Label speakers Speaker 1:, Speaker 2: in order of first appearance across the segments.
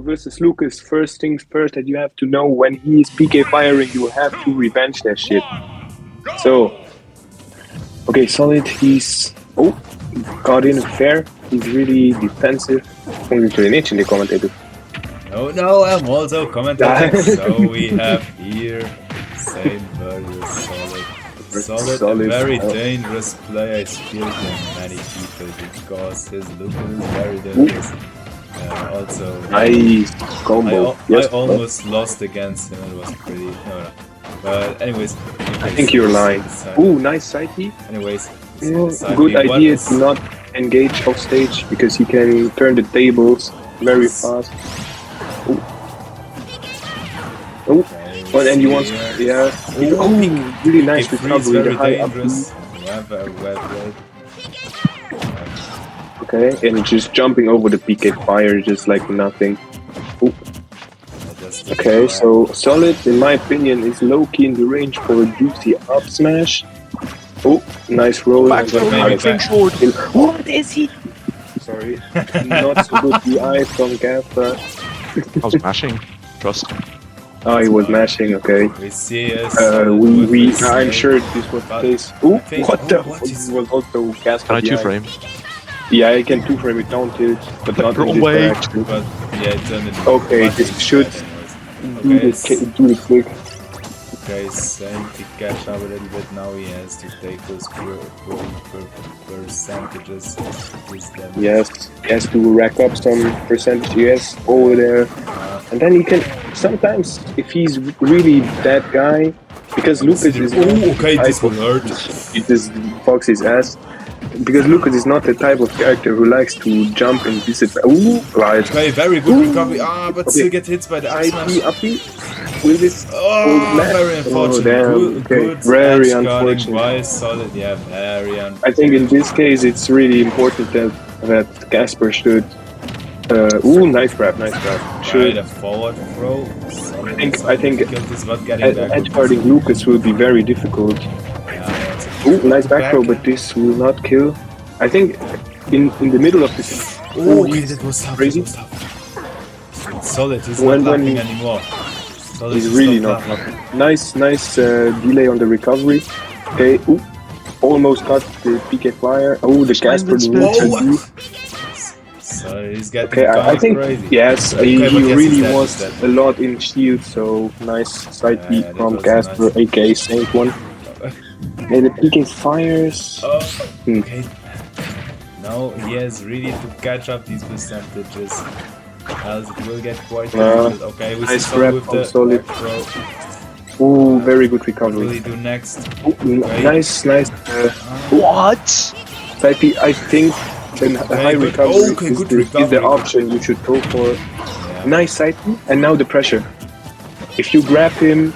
Speaker 1: versus Lucas, first things first that you have to know, when he is PK firing, you have to revenge that shit. So, okay, Solid, he's... Oh, got in fair. He's really defensive. Only to an itch in the commentator.
Speaker 2: No, I'm also commentating. So we have here saiint versus Solid. Solid, a very dangerous player. He's killed many people because his look is very dangerous. Also,
Speaker 1: nice combo.
Speaker 2: I almost lost against him. It was pretty. No. But anyways,
Speaker 1: I think you're lying. Ooh, nice side B.
Speaker 2: Anyways,
Speaker 1: good idea to not engage off stage because he can turn the tables very fast. Oh, and he wants, yeah. Oh, really nice recovery. The high up.
Speaker 2: Yeah, very well.
Speaker 1: Okay, and just jumping over the PK fire just like nothing. Ooh. Okay, so Solid, in my opinion, is low-key in the range for a juicy up smash. Oh, nice roll.
Speaker 3: What is he?
Speaker 1: Sorry, not so good DI from Gaffer.
Speaker 3: I was mashing. Trust.
Speaker 1: Oh, he was mashing. Okay.
Speaker 2: We see us.
Speaker 1: I'm sure this was the case. Oh, what the? This was also Gaffer.
Speaker 3: Can I two-frame?
Speaker 1: Yeah, I can two-frame it down tilt, but not in this direction.
Speaker 2: But yeah, it's done it.
Speaker 1: Okay, this should do the click.
Speaker 2: Okay, saiint to catch up a little bit. Now he has to take those percentages.
Speaker 1: Yes, he has to rack up some percentage. Yes, over there, and then he can sometimes, if he's really that guy, because Lucas is.
Speaker 2: Oh, okay, this will hurt.
Speaker 1: It just fucks his ass. Because Lucas is not the type of character who likes to jump and disadvantage. Ooh, right.
Speaker 2: Okay, very good recovery. But still get hit by the ice smash.
Speaker 1: With this.
Speaker 2: Very unfortunate. Good
Speaker 1: very unfortunate.
Speaker 2: By Solid, yeah, very unfortunate.
Speaker 1: I think in this case it's really important that Casper should. Ooh, nice grab.
Speaker 2: Should a forward throw.
Speaker 1: I think edgeguarding Lucas will be very difficult. Ooh, nice back throw, but this will not kill. I think in the middle of this.
Speaker 2: Oh, okay, that was tough.
Speaker 1: Crazy.
Speaker 2: Solid, he's not laughing anymore. Solid
Speaker 1: he's really not laughing. Nice delay on the recovery. Okay, ooh, almost got the PK flyer. Oh, the Casper.
Speaker 2: So he's getting
Speaker 1: okay, I think
Speaker 2: crazy.
Speaker 1: Yes, he really was a lot in shield. So nice side beat from Casper,
Speaker 2: nice.
Speaker 1: aka saiint one. Okay, the PK fires.
Speaker 2: Okay. Now he has really to catch up these percentages, else it will get quite difficult. Okay, we
Speaker 1: nice
Speaker 2: see
Speaker 1: grab
Speaker 2: with
Speaker 1: from
Speaker 2: the
Speaker 1: Solid. Ooh, very good recovery.
Speaker 2: What will he do next?
Speaker 1: Ooh, nice.
Speaker 3: What?
Speaker 1: Side beat, I think a high recovery is the option you should go for. Yeah. Nice side beat, and now the pressure. If you grab him,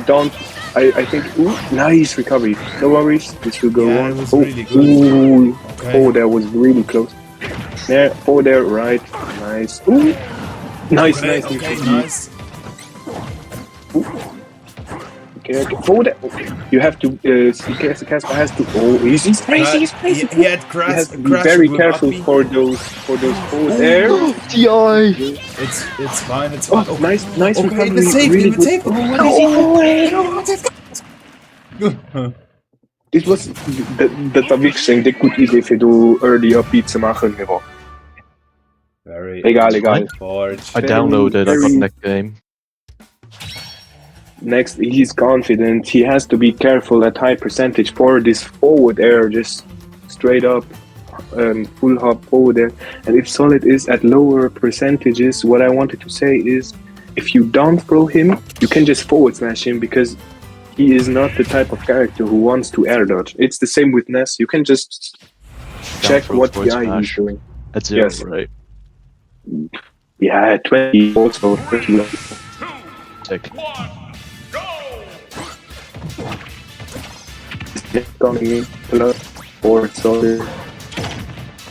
Speaker 1: don't. I think, ooh, nice recovery. No worries, this will go on.
Speaker 2: It was really good.
Speaker 1: Ooh, okay. Oh, that was really close. There, right, nice. Ooh, nice. Ooh. Okay, forward there. Okay. You have to, Casper has to, oh, he's crazy.
Speaker 2: He had crash.
Speaker 1: He has to be very careful for those forward there.
Speaker 3: DI!
Speaker 2: It's fine.
Speaker 1: Oh, nice recovery.
Speaker 2: The save,
Speaker 1: really
Speaker 2: good. Save.
Speaker 1: Dit was dat verwikseling, dit goed idee voor de early up iets te maken. Egal.
Speaker 3: I downloaded, I got next game.
Speaker 1: Next, he's confident. He has to be careful at high percentage for this forward air, just straight up, full hop forward air. And if Solid is at lower percentages, what I wanted to say is, if you don't throw him, you can just forward smash him because he is not the type of character who wants to air dodge. It's the same with Ness. You can just check what DI he's doing.
Speaker 3: That's zero, yes. Right?
Speaker 1: Yeah, 20 also. 30.
Speaker 3: Sick.
Speaker 1: Coming in, plus 4 Solid.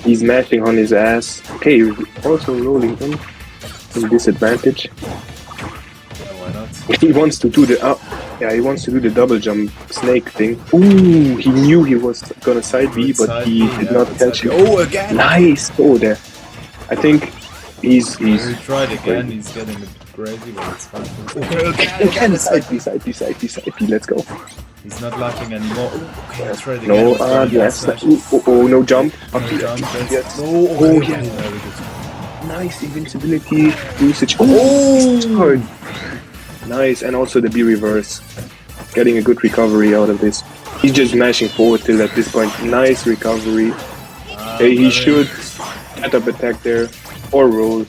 Speaker 1: He's mashing on his ass. Okay, also rolling in disadvantage.
Speaker 2: Why not?
Speaker 1: He wants to do he wants to do the double jump snake thing. Ooh, he knew he was gonna side B, but he did not catch it.
Speaker 2: Oh, again!
Speaker 1: Nice! Oh, there. I think
Speaker 2: He tried again, he's getting a bit crazy, but it's fine.
Speaker 1: Again, side B, let's go.
Speaker 2: He's not laughing anymore. Okay, let's try it again.
Speaker 1: No, yes. Oh, no jump.
Speaker 2: No jump,
Speaker 1: Yes.
Speaker 2: Oh,
Speaker 1: yeah.
Speaker 2: Very good.
Speaker 1: Nice invincibility usage. Oh, nice, and also the B reverse. Getting a good recovery out of this. He's just mashing forward till at this point. Nice recovery. He should set up attack there or roll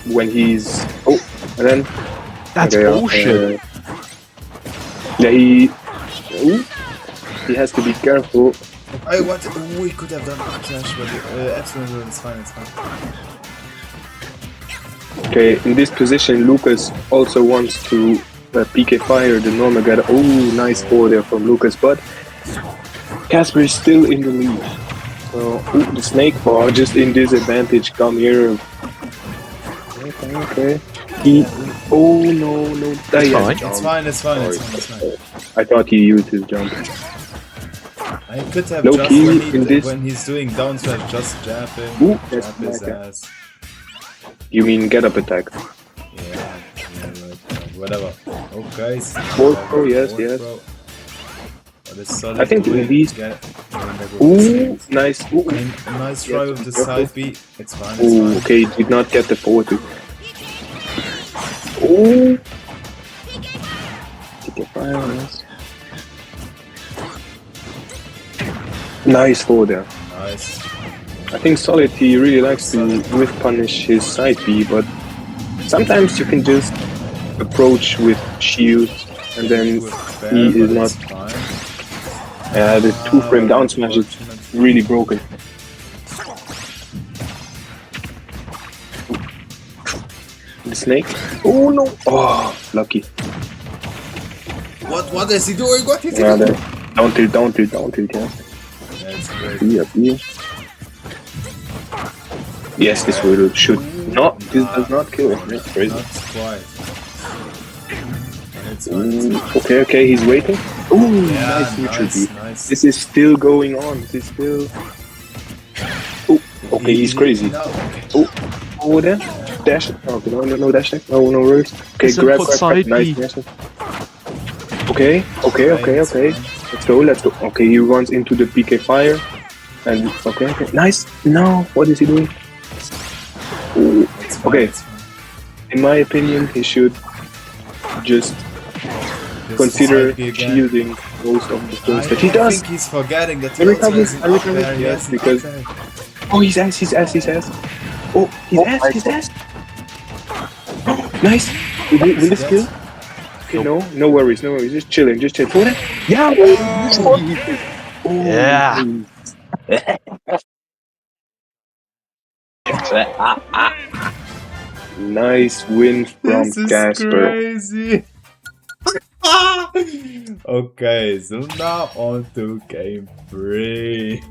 Speaker 1: when he's. Oh, and then.
Speaker 3: That's bullshit.
Speaker 1: Yeah, he has to be careful.
Speaker 2: What? We could have done clash, but absolutely, it's fine.
Speaker 1: Okay, in this position, Lucas also wants to PK fire the normal guy. Oh, nice forward there from Lucas, but Casper is still in the lead. So, the snake ball just in disadvantage. Come here. Okay. Oh no.
Speaker 2: It's fine.
Speaker 1: I thought he used his jump.
Speaker 2: I could have
Speaker 1: Low
Speaker 2: just
Speaker 1: key
Speaker 2: when he's doing down smash, just jab him, jab his ass.
Speaker 1: You mean get up attack?
Speaker 2: Yeah, right, whatever. Okay.
Speaker 1: Pro, yes. I think in these. Ooh, nice.
Speaker 2: Nice try with the side B. It's fine.
Speaker 1: Ooh, okay, did not get the forward. Ooh. Nice forward there.
Speaker 2: Nice.
Speaker 1: I think Solid, he really likes to whiff punish his side B, but sometimes you can just approach with shield and then he is not. The 2-frame down smash is really broken. The snake. Oh no! Oh, lucky.
Speaker 2: What is he doing? What is he doing?
Speaker 1: Don't tilt, yeah.
Speaker 2: That's great.
Speaker 1: Yeah. Yes, this should not. This does not kill him. That's crazy.
Speaker 2: Not quite.
Speaker 1: Okay, he's waiting. Oh,
Speaker 2: yeah,
Speaker 1: nice neutral B.
Speaker 2: Nice.
Speaker 1: This is still going on. Oh, okay, he's crazy. Oh, over there. Dash. Okay, no dash. No rush. Okay, grab. Nice dash. Okay. Let's go. Okay, he runs into the PK fire. And okay. Nice. No, what is he doing? Ooh. Okay. In my opinion, he should just consider shielding most of the things that he does.
Speaker 2: I think he's forgetting that
Speaker 1: I recover, yes, because oh, his ass. Oh, his ass. Oh, nice. Will this kill? Okay, no worries. Just chilling. For that. Yeah. Nice win from Casper.
Speaker 2: Crazy. Okay, so now on to game 3.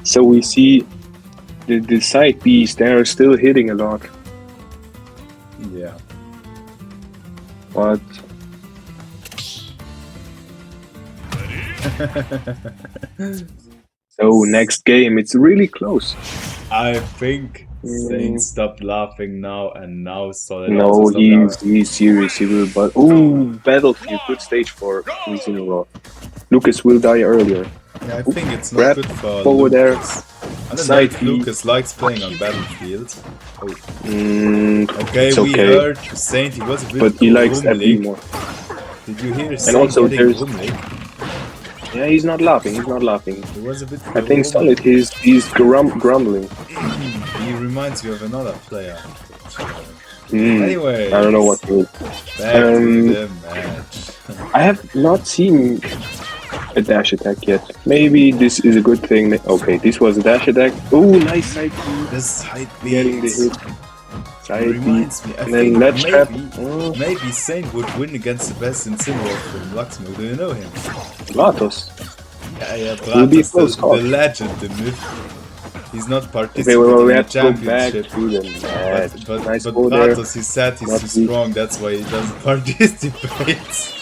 Speaker 1: So we see the side Bs, they are still hitting a lot.
Speaker 2: Yeah.
Speaker 1: But so next game, it's really close.
Speaker 2: I think Saint stopped laughing now, and now Solid.
Speaker 1: No, he's serious. He will. But Battlefield, good stage for 3 in a row. Lucas will die earlier.
Speaker 2: Yeah, I think it's not good for
Speaker 1: forward
Speaker 2: Lucas.
Speaker 1: there.
Speaker 2: I don't know if Lucas likes playing on Battlefield. Okay, we heard Saint. He was a bit.
Speaker 1: But he likes FB more.
Speaker 2: Did you hear?
Speaker 1: And also there's. Yeah, he's not laughing. He
Speaker 2: was a bit.
Speaker 1: I think Solid. He's grumbling.
Speaker 2: He reminds me of another player. Anyway,
Speaker 1: I don't know what to do.
Speaker 2: Back to the match.
Speaker 1: I have not seen a dash attack yet. Maybe this is a good thing. Okay, this was a dash attack. Oh, nice side B.
Speaker 2: The side B.
Speaker 1: Getting the hit. Side
Speaker 2: reminds
Speaker 1: B.
Speaker 2: Me. I
Speaker 1: And then
Speaker 2: think
Speaker 1: let's trap.
Speaker 2: Maybe Saint would win against the best in Simworld from Lëtzebuerg. Do you know him?
Speaker 1: Latos.
Speaker 2: Yeah,
Speaker 1: Will be
Speaker 2: Bratos,
Speaker 1: close call.
Speaker 2: the legend, the myth. He's not participating
Speaker 1: we
Speaker 2: in the
Speaker 1: have to go back
Speaker 2: championship.
Speaker 1: to the match.
Speaker 2: But
Speaker 1: Nice ball there.
Speaker 2: Bratos, he said he's too strong, that's why he doesn't participate.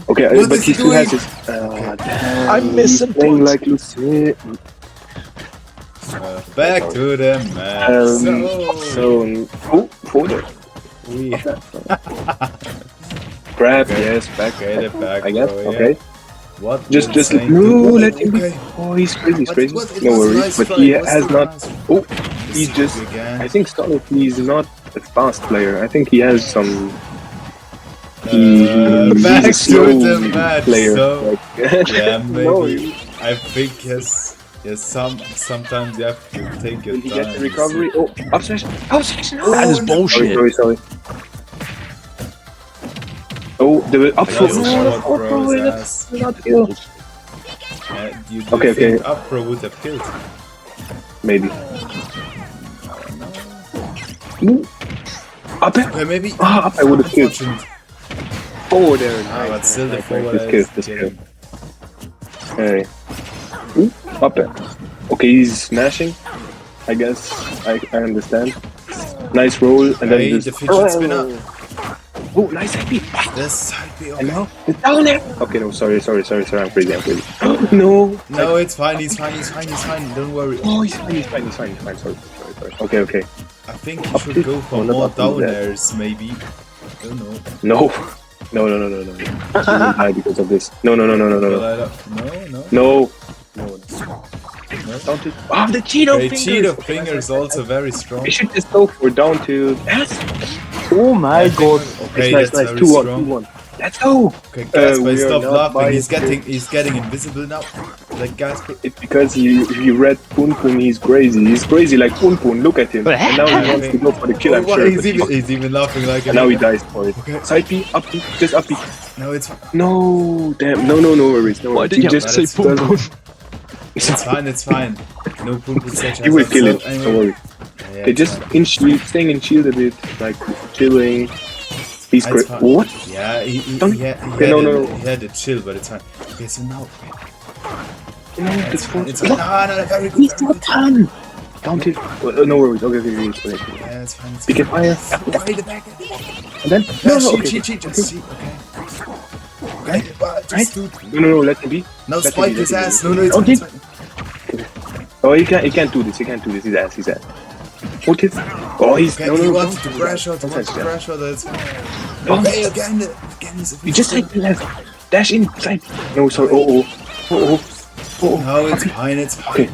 Speaker 1: Okay,
Speaker 2: What
Speaker 1: but
Speaker 2: is
Speaker 1: he
Speaker 2: he
Speaker 1: still has
Speaker 2: doing?
Speaker 1: his. Damn,
Speaker 3: I'm missing
Speaker 1: playing
Speaker 3: points.
Speaker 1: like Lucy.
Speaker 2: Back to the match.
Speaker 1: Oh, Froe.
Speaker 2: We
Speaker 1: Grab,
Speaker 2: Okay.
Speaker 1: yes, back.
Speaker 2: Okay, the back
Speaker 1: I guess,
Speaker 2: row, yeah.
Speaker 1: okay.
Speaker 2: What?
Speaker 1: Just
Speaker 2: Saint
Speaker 1: no,
Speaker 2: do?
Speaker 1: let him be.
Speaker 2: Okay.
Speaker 1: Oh, he's crazy,
Speaker 2: What-
Speaker 1: crazy.
Speaker 2: what- it
Speaker 1: No
Speaker 2: was a
Speaker 1: worries,
Speaker 2: nice
Speaker 1: but
Speaker 2: try,
Speaker 1: he
Speaker 2: it was
Speaker 1: has
Speaker 2: still
Speaker 1: not.
Speaker 2: nice.
Speaker 1: Oh,
Speaker 2: The
Speaker 1: he's
Speaker 2: soup
Speaker 1: just.
Speaker 2: again.
Speaker 1: I think Solid, he's not a fast player. I think he has some. He's
Speaker 2: back
Speaker 1: a slow
Speaker 2: to the match.
Speaker 1: player.
Speaker 2: So
Speaker 1: Like,
Speaker 2: yeah,
Speaker 1: no,
Speaker 2: maybe. I think yes. Sometimes you have to take your
Speaker 1: will he
Speaker 2: time.
Speaker 1: get the recovery? Oh, upsmash! Upsmash! No!
Speaker 3: That is
Speaker 2: no.
Speaker 3: bullshit.
Speaker 1: Sorry. Oh, the up throw.
Speaker 2: That's
Speaker 1: No,
Speaker 2: what
Speaker 1: up
Speaker 2: Froe
Speaker 1: throw.
Speaker 2: is
Speaker 1: That's not ill.
Speaker 2: You
Speaker 1: Okay,
Speaker 2: think
Speaker 1: okay.
Speaker 2: up Froe would have killed?
Speaker 1: Maybe. Ooh. Up it.
Speaker 2: Okay, maybe.
Speaker 1: Up I would have killed.
Speaker 2: Unfortunate.
Speaker 1: Oh, there.
Speaker 2: Ah, but still the
Speaker 1: Nice.
Speaker 2: forward
Speaker 1: This
Speaker 2: is
Speaker 1: kill.
Speaker 2: getting-
Speaker 1: Hey. Ooh, up it. Okay, he's smashing. I guess I understand. Nice roll and then
Speaker 2: Hey,
Speaker 1: this.
Speaker 2: the fidget spinner.
Speaker 1: Oh, nice IP.
Speaker 2: The side B.
Speaker 1: And
Speaker 2: Okay.
Speaker 1: now it's down there. Okay, no, sorry. I'm crazy. No.
Speaker 2: No, it's fine. He's fine. Don't worry.
Speaker 1: Oh, he's fine. Sorry. Okay.
Speaker 2: I think you should go for
Speaker 1: Oh, not
Speaker 2: more
Speaker 1: up to
Speaker 2: down
Speaker 1: that.
Speaker 2: airs, maybe. I don't know.
Speaker 1: No. He will die because of this. No.
Speaker 2: Well,
Speaker 1: No.
Speaker 2: No.
Speaker 1: Down to. Oh, the Cheeto
Speaker 2: Okay,
Speaker 1: fingers.
Speaker 2: Cheeto finger is also very strong.
Speaker 1: We should just go for down to. Yes.
Speaker 3: Oh my god.
Speaker 2: Okay,
Speaker 1: Nice.
Speaker 2: that's very
Speaker 1: 2-1.
Speaker 2: strong.
Speaker 1: 2-1. Let's go.
Speaker 2: Okay, guys,
Speaker 1: We are
Speaker 2: stop
Speaker 1: not
Speaker 2: laughing.
Speaker 1: biased
Speaker 2: He's getting invisible now. Like guys,
Speaker 1: It's because he read Pun Pun. He's crazy like Pun Pun. Look at him. And now he wants to go for the kill. I'm sure. but
Speaker 2: he's even laughing like.
Speaker 1: and now he dies for it.
Speaker 2: Okay.
Speaker 1: Side B, up B, just up B.
Speaker 2: No, it's
Speaker 1: No, damn. No worries. No
Speaker 3: Why
Speaker 1: worries.
Speaker 3: did you have
Speaker 1: just
Speaker 3: to say
Speaker 2: it's
Speaker 3: boom boom?
Speaker 2: it's fine. No pun pun such
Speaker 1: He will kill it.
Speaker 2: Anyway.
Speaker 1: Don't worry.
Speaker 2: Yeah,
Speaker 1: Okay, just in shield, staying in shield a bit, like chilling. He's
Speaker 2: It's
Speaker 1: great.
Speaker 2: fine.
Speaker 1: What?
Speaker 2: Yeah, he
Speaker 1: Don't- okay, no.
Speaker 2: He had a chill, but it's fine. Okay, so now.
Speaker 1: No,
Speaker 2: It's fine. It's
Speaker 1: Look,
Speaker 2: fine. No, very good.
Speaker 1: he's
Speaker 2: Very
Speaker 1: not
Speaker 2: good.
Speaker 1: done. Down to. No worries. Okay.
Speaker 2: Yeah, it's fine. It's
Speaker 1: We can
Speaker 2: fine.
Speaker 1: fire.
Speaker 2: Wait, the back.
Speaker 1: And then.
Speaker 2: No,
Speaker 1: Okay.
Speaker 2: cheat. Just cheat. Okay. Okay, but
Speaker 1: Right?
Speaker 2: just do.
Speaker 1: No. Let him be.
Speaker 2: No,
Speaker 1: Let him
Speaker 2: spike
Speaker 1: be,
Speaker 2: his
Speaker 1: let him
Speaker 2: ass.
Speaker 1: be.
Speaker 2: No, it's
Speaker 1: Okay.
Speaker 2: fine.
Speaker 1: Oh, he can't do this. He's ass. What is? Oh, he's
Speaker 2: Okay,
Speaker 1: no.
Speaker 2: he
Speaker 1: don't
Speaker 2: wants to
Speaker 1: do
Speaker 2: crash
Speaker 1: that.
Speaker 2: out. He wants to
Speaker 1: Don't touch
Speaker 2: crash out. That's fine.
Speaker 1: that.
Speaker 2: Okay, again is a
Speaker 1: You just take the left. Dash inside. No, sorry. Oh.
Speaker 2: No, it's fine. It's fine.
Speaker 1: Okay.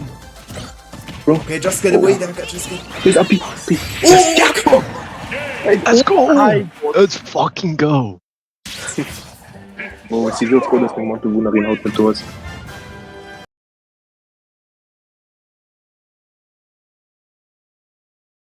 Speaker 1: Bro,
Speaker 2: Okay, just get away there. Just get.
Speaker 1: he's up.
Speaker 3: Let's go! Let's fucking go!
Speaker 1: Oh, si je froh da smo imeli tu na Rinhout Mentos.